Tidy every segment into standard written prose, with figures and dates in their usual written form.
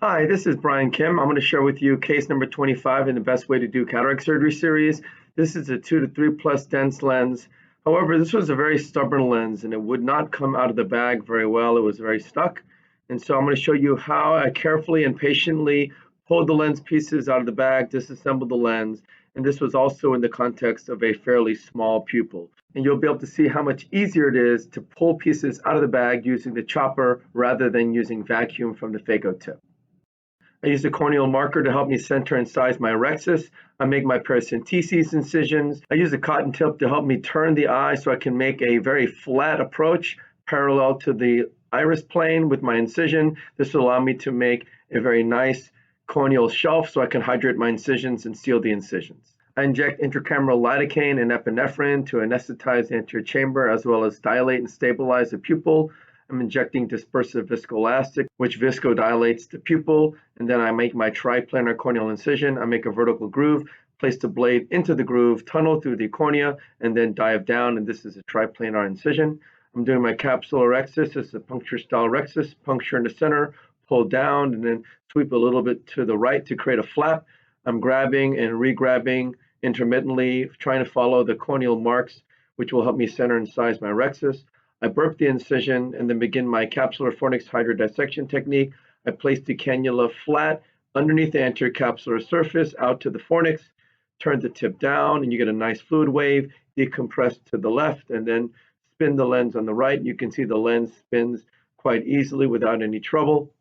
Hi, this is Brian Kim. I'm going to share with you case number 25 in the best way to do cataract surgery series. This is a 2 to 3 plus dense lens. However, this was a very stubborn lens and it would not come out of the bag very well. It was very stuck. And so I'm going to show you how I carefully and patiently pulled the lens pieces out of the bag, disassembled the lens. And this was also in the context of a fairly small pupil. And you'll be able to see how much easier it is to pull pieces out of the bag using the chopper rather than using vacuum from the phaco tip. I use a corneal marker to help me center and size my rhexis. I make my paracenteses incisions. I use a cotton tip to help me turn the eye so I can make a very flat approach parallel to the iris plane with my incision. This will allow me to make a very nice corneal shelf so I can hydrate my incisions and seal the incisions. I inject intracameral lidocaine and epinephrine to anesthetize the anterior chamber as well as dilate and stabilize the pupil. I'm injecting dispersive viscoelastic, which viscodilates the pupil, and then I make my triplanar corneal incision. I make a vertical groove, place the blade into the groove, tunnel through the cornea, and then dive down, and this is a triplanar incision. I'm doing my capsular rhexis. This is a puncture-style rhexis, puncture in the center, pull down, and then sweep a little bit to the right to create a flap. I'm grabbing and re-grabbing intermittently, trying to follow the corneal marks, which will help me center and size my rhexis. I burp the incision and then begin my capsular fornix hydrodissection technique. I place the cannula flat underneath the anterior capsular surface out to the fornix, turn the tip down, and you get a nice fluid wave, decompress to the left, and then spin the lens on the right. You can see the lens spins quite easily without any trouble.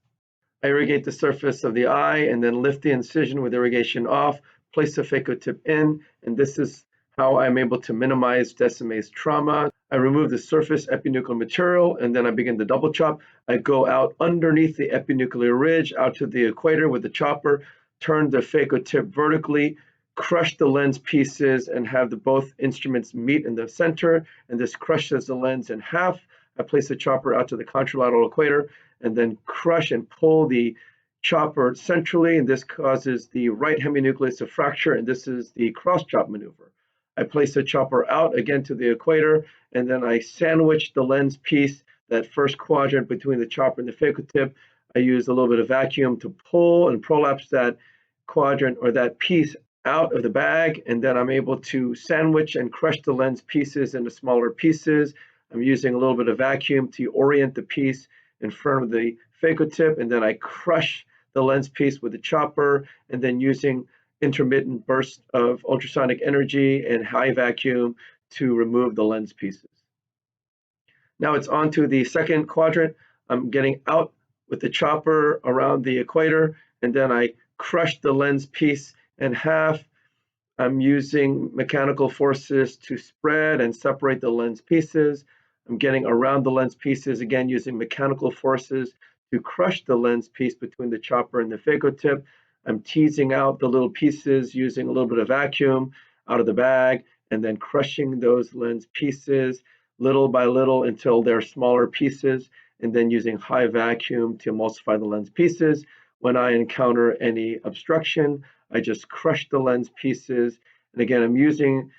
I irrigate the surface of the eye and then lift the incision with irrigation off, place the phaco tip in, and this is how I'm able to minimize Descemet's trauma. I remove the surface epinuclear material and then I begin the double chop. I go out underneath the epinuclear ridge out to the equator with the chopper, turn the phaco tip vertically, crush the lens pieces and have both instruments meet in the center, and this crushes the lens in half. I place the chopper out to the contralateral equator and then crush and pull the chopper centrally, and this causes the right heminucleus to fracture, and this is the cross chop maneuver. I place the chopper out again to the equator, and then I sandwich the lens piece, that first quadrant between the chopper and the phaco tip. I use a little bit of vacuum to pull and prolapse that quadrant or that piece out of the bag, and then I'm able to sandwich and crush the lens pieces into smaller pieces. I'm using a little bit of vacuum to orient the piece in front of the phaco tip, and then I crush the lens piece with the chopper, and then using intermittent bursts of ultrasonic energy and high vacuum to remove the lens pieces. Now it's on to the second quadrant. I'm getting out with the chopper around the equator, and then I crush the lens piece in half. I'm using mechanical forces to spread and separate the lens pieces. I'm getting around the lens pieces, again using mechanical forces to crush the lens piece between the chopper and the phaco tip. I'm teasing out the little pieces using a little bit of vacuum out of the bag and then crushing those lens pieces little by little until they're smaller pieces, and then using high vacuum to emulsify the lens pieces. When I encounter any obstruction, I just crush the lens pieces. And again, I'm using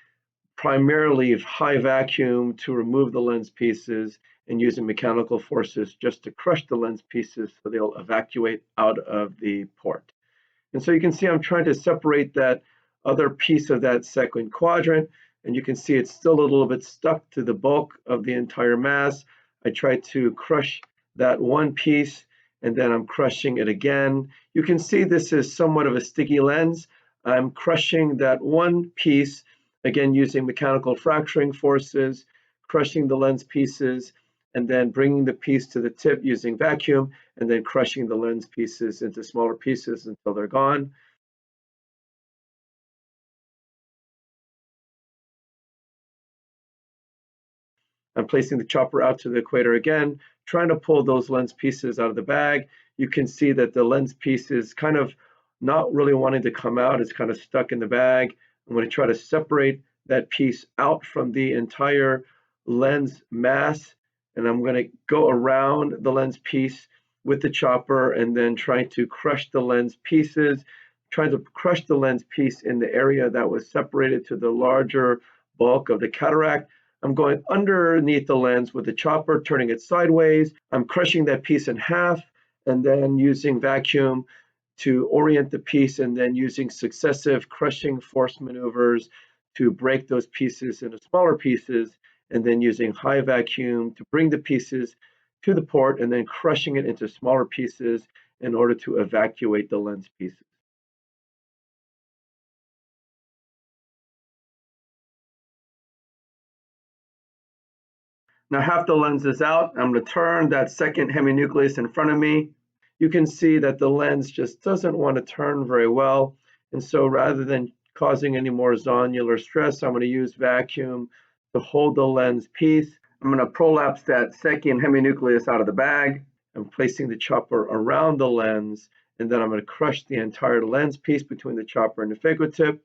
primarily high vacuum to remove the lens pieces and using mechanical forces just to crush the lens pieces so they'll evacuate out of the port. And so you can see I'm trying to separate that other piece of that second quadrant, and you can see it's still a little bit stuck to the bulk of the entire mass. I try to crush that one piece, and then I'm crushing it again. You can see this is somewhat of a sticky lens. I'm crushing that one piece, again using mechanical fracturing forces, crushing the lens pieces, and then bringing the piece to the tip using vacuum, and then crushing the lens pieces into smaller pieces until they're gone. I'm placing the chopper out to the equator again, trying to pull those lens pieces out of the bag. You can see that the lens piece is kind of not really wanting to come out. It's kind of stuck in the bag. I'm going to try to separate that piece out from the entire lens mass, and I'm going to go around the lens piece with the chopper and then trying to crush the lens pieces, trying to crush the lens piece in the area that was separated to the larger bulk of the cataract. I'm going underneath the lens with the chopper, turning it sideways. I'm crushing that piece in half, and then using vacuum to orient the piece, and then using successive crushing force maneuvers to break those pieces into smaller pieces, and then using high vacuum to bring the pieces to the port, and then crushing it into smaller pieces in order to evacuate the lens pieces. Now half the lens is out. I'm going to turn that second heminucleus in front of me. You can see that the lens just doesn't want to turn very well. And so rather than causing any more zonular stress, I'm going to use vacuum to hold the lens piece. I'm going to prolapse that second heminucleus out of the bag. I'm placing the chopper around the lens, and then I'm going to crush the entire lens piece between the chopper and the phaco tip.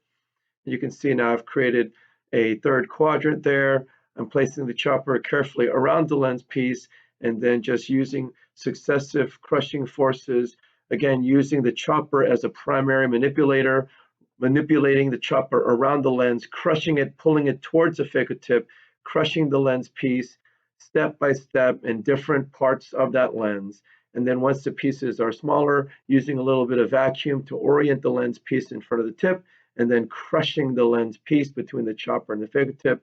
You can see now I've created a third quadrant there. I'm placing the chopper carefully around the lens piece, and then just using successive crushing forces, again using the chopper as a primary manipulator, manipulating the chopper around the lens, crushing it, pulling it towards the phaco tip, crushing the lens piece step by step in different parts of that lens. And then once the pieces are smaller, using a little bit of vacuum to orient the lens piece in front of the tip, and then crushing the lens piece between the chopper and the phaco tip.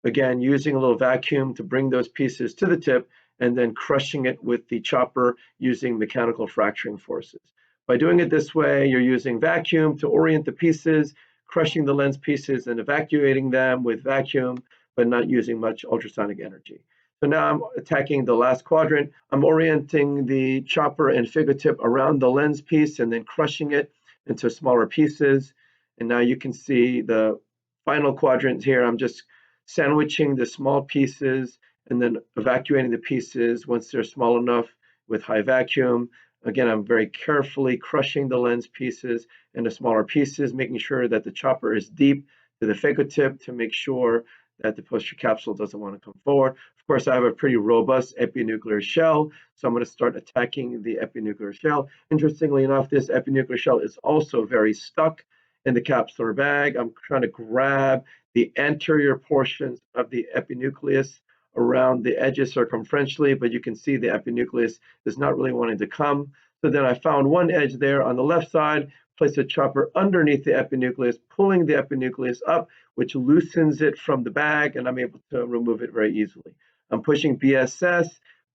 Again, using a little vacuum to bring those pieces to the tip, and then crushing it with the chopper using mechanical fracturing forces. By doing it this way, you're using vacuum to orient the pieces, crushing the lens pieces and evacuating them with vacuum, but not using much ultrasonic energy. So now I'm attacking the last quadrant. I'm orienting the chopper and phaco tip around the lens piece and then crushing it into smaller pieces. And now you can see the final quadrant here. I'm just sandwiching the small pieces and then evacuating the pieces once they're small enough with high vacuum. Again, I'm very carefully crushing the lens pieces into smaller pieces, making sure that the chopper is deep to the phaco tip to make sure that the posterior capsule doesn't want to come forward. Of course, I have a pretty robust epinuclear shell, so I'm going to start attacking the epinuclear shell. Interestingly enough, this epinuclear shell is also very stuck in the capsular bag. I'm trying to grab the anterior portions of the epinucleus around the edges circumferentially, but you can see the epinucleus is not really wanting to come. So then I found one edge there on the left side, place a chopper underneath the epinucleus, pulling the epinucleus up, which loosens it from the bag, and I'm able to remove it very easily. I'm pushing BSS,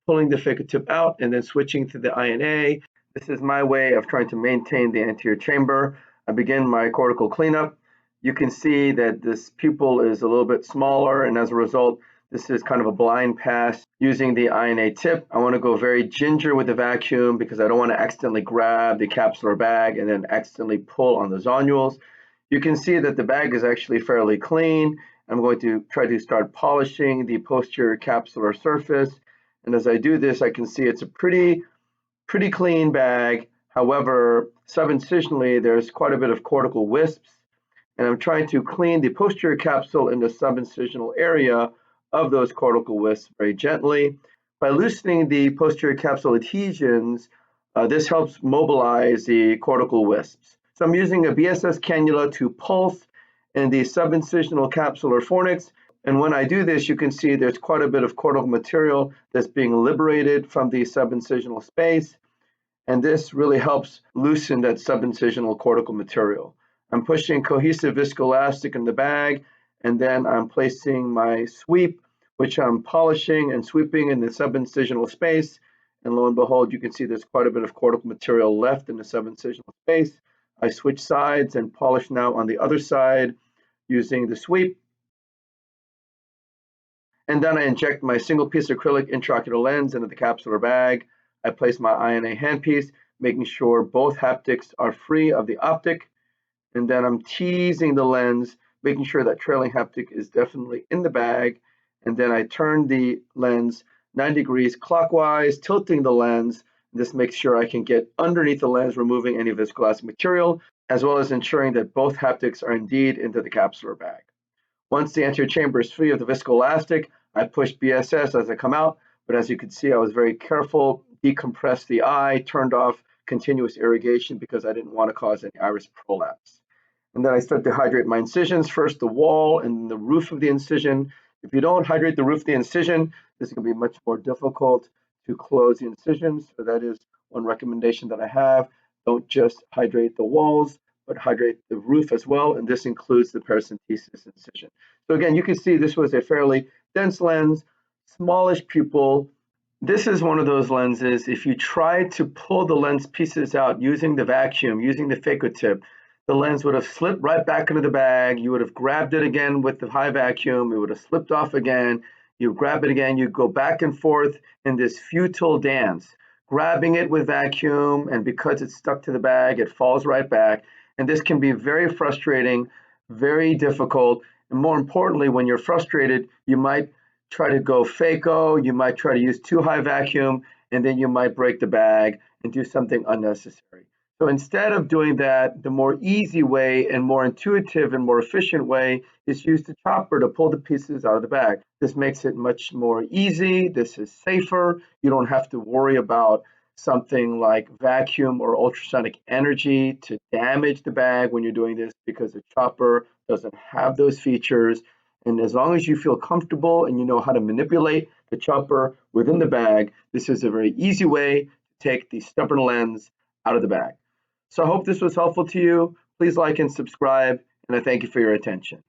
pulling the phaco tip out, and then switching to the INA. This is my way of trying to maintain the anterior chamber. I begin my cortical cleanup. You can see that this pupil is a little bit smaller, and as a result, this is kind of a blind pass using the INA tip. I want to go very ginger with the vacuum because I don't want to accidentally grab the capsular bag and then accidentally pull on the zonules. You can see that the bag is actually fairly clean. I'm going to try to start polishing the posterior capsular surface. And as I do this, I can see it's a pretty clean bag. However, subincisionally, there's quite a bit of cortical wisps. And I'm trying to clean the posterior capsule in the subincisional area of those cortical wisps very gently. By loosening the posterior capsule adhesions, this helps mobilize the cortical wisps. So I'm using a BSS cannula to pulse in the subincisional capsular fornix. And when I do this, you can see there's quite a bit of cortical material that's being liberated from the subincisional space. And this really helps loosen that subincisional cortical material. I'm pushing cohesive viscoelastic in the bag, and then I'm placing my sweep, which I'm polishing and sweeping in the subincisional space. And lo and behold, you can see there's quite a bit of cortical material left in the subincisional space. I switch sides and polish now on the other side using the sweep. And then I inject my single piece acrylic intraocular lens into the capsular bag. I place my INA handpiece, making sure both haptics are free of the optic. And then I'm teasing the lens, making sure that trailing haptic is definitely in the bag. And then I turn the lens 90 degrees clockwise, tilting the lens. This makes sure I can get underneath the lens, removing any viscoelastic material, as well as ensuring that both haptics are indeed into the capsular bag. Once the anterior chamber is free of the viscoelastic, I push BSS as I come out. But as you can see, I was very careful, decompressed the eye, turned off continuous irrigation because I didn't want to cause any iris prolapse. And then I start to hydrate my incisions, first the wall and the roof of the incision. If you don't hydrate the roof of the incision, this is going to be much more difficult to close the incisions. So that is one recommendation that I have: don't just hydrate the walls, but hydrate the roof as well, and this includes the paracentesis incision. So again, you can see this was a fairly dense lens, smallish pupil. This is one of those lenses, if you try to pull the lens pieces out using the vacuum, using the phaco tip, the lens would have slipped right back into the bag. You would have grabbed it again with the high vacuum. It would have slipped off again. You grab it again. You go back and forth in this futile dance, grabbing it with vacuum, and because it's stuck to the bag, it falls right back. And this can be very frustrating, very difficult. And more importantly, when you're frustrated, you might try to go phaco, you might try to use too high vacuum, and then you might break the bag and do something unnecessary. So instead of doing that, the more easy way and more intuitive and more efficient way is use the chopper to pull the pieces out of the bag. This makes it much more easy. This is safer. You don't have to worry about something like vacuum or ultrasonic energy to damage the bag when you're doing this, because the chopper doesn't have those features. And as long as you feel comfortable and you know how to manipulate the chopper within the bag, this is a very easy way to take the stubborn lens out of the bag. So I hope this was helpful to you. Please like and subscribe, and I thank you for your attention.